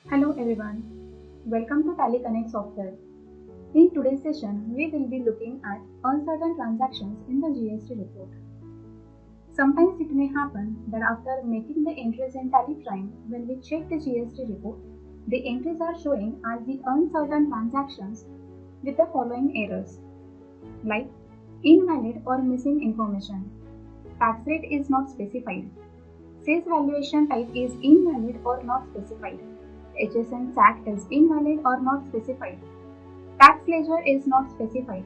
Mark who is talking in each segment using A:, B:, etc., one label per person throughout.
A: Hello everyone, welcome to Tally Connect software. In today's session, we will be looking at uncertain transactions in the GST report. Sometimes it may happen that after making the entries in Tally Prime, when we check the GST report, the entries are showing as the uncertain transactions with the following errors, like invalid or missing information, tax rate is not specified, sales valuation type is invalid or not specified, HSN SAC is invalid or not specified. Tax ledger is not specified.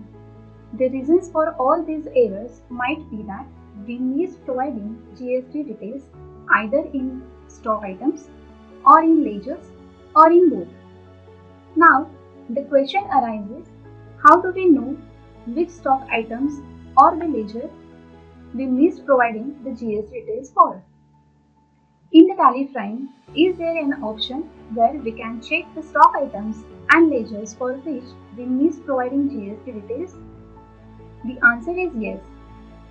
A: The reasons for all these errors might be that we missed providing GST details either in stock items or in ledgers or in both. Now, the question arises, how do we know which stock items or the ledger we missed providing the GST details for? In the Tally Prime, is there an option where we can check the stock items and ledgers for which we missed providing GST details? The answer is yes.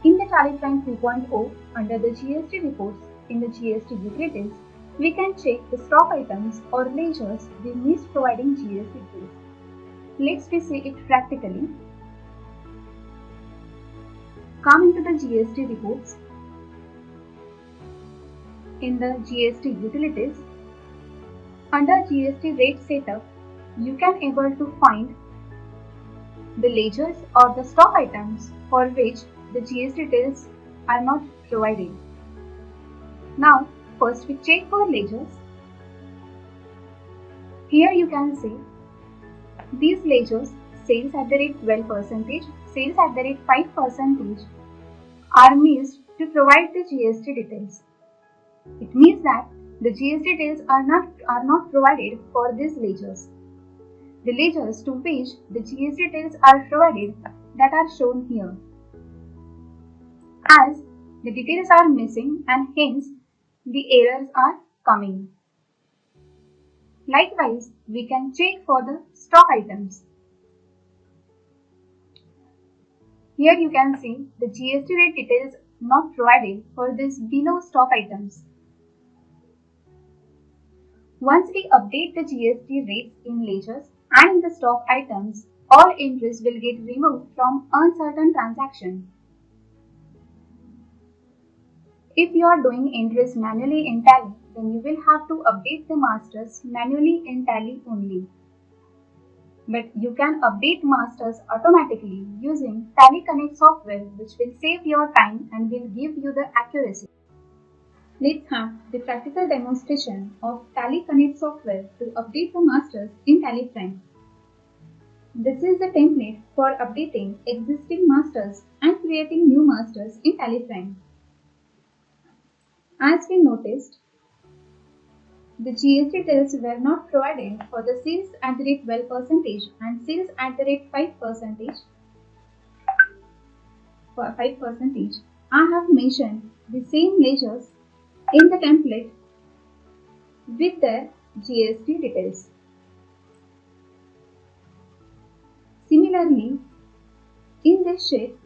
A: In the Tally Prime 3.0, under the GST reports in the GST utilities, we can check the stock items or ledgers we missed providing GST details. Let's see it practically. Come into the GST reports. In the GST utilities, under GST rate setup, you can able to find the ledgers or the stock items for which the GST details are not provided. Now, first we check for ledgers. Here you can see these ledgers, sales at the rate 12%, sales at the rate 5% are missed to provide the GST details. It means that the GST details are not provided for these ledgers. The ledgers to which the GST details are provided that are shown here. As the details are missing and hence the errors are coming. Likewise, we can check for the stock items. Here you can see the GST rate details not provided for these below stock items. Once we update the GST rates in ledgers and in the stock items, all entries will get removed from uncertain transaction. If you are doing entries manually in Tally, then you will have to update the masters manually in Tally only. But you can update masters automatically using Tally Connect software, which will save your time and will give you the accuracy. Let's have the practical demonstration of Tally Connect software to update the masters in Tally Prime. This is the template for updating existing masters and creating new masters in Tally Prime. As we noticed, the GST details were not provided for the sales at the rate 12% and sales at the rate 5%. For 5%, I have mentioned the same ledgers in the template with their GST details. Similarly, in this sheet,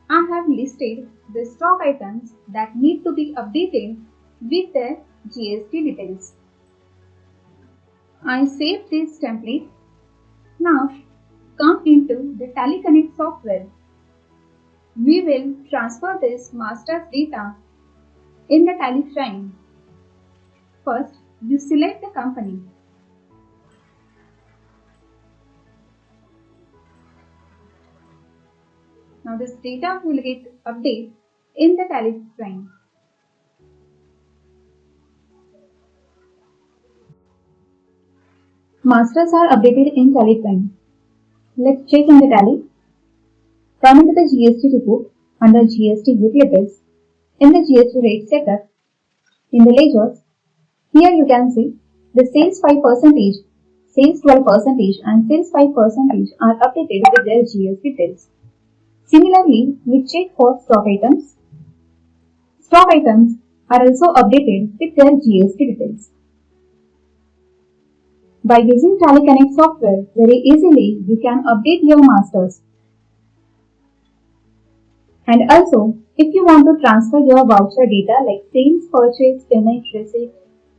A: I have listed the stock items that need to be updated with their GST details. I save this template. Now, come into the Tally Connect software. We will transfer this master's data in the Tally Prime. First, you select the company. Now this data will get updated in the Tally Prime. Masters are updated in Tally Prime. Let's check in the Tally. Come into the GST report under GST utilities. In the GST rate setup, in the ledgers, here you can see the sales 5%, sales 12% and sales 5% are updated with their GST details. Similarly, we check for stock items. Stock items are also updated with their GST details. By using Tally Connect software, very easily you can update your masters. And also, if you want to transfer your voucher data like sales, purchase, payment, receipt,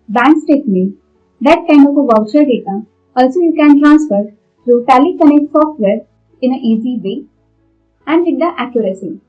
A: bank statement, That kind of a voucher data also you can transfer through Tally Connect software in an easy way and with the accuracy.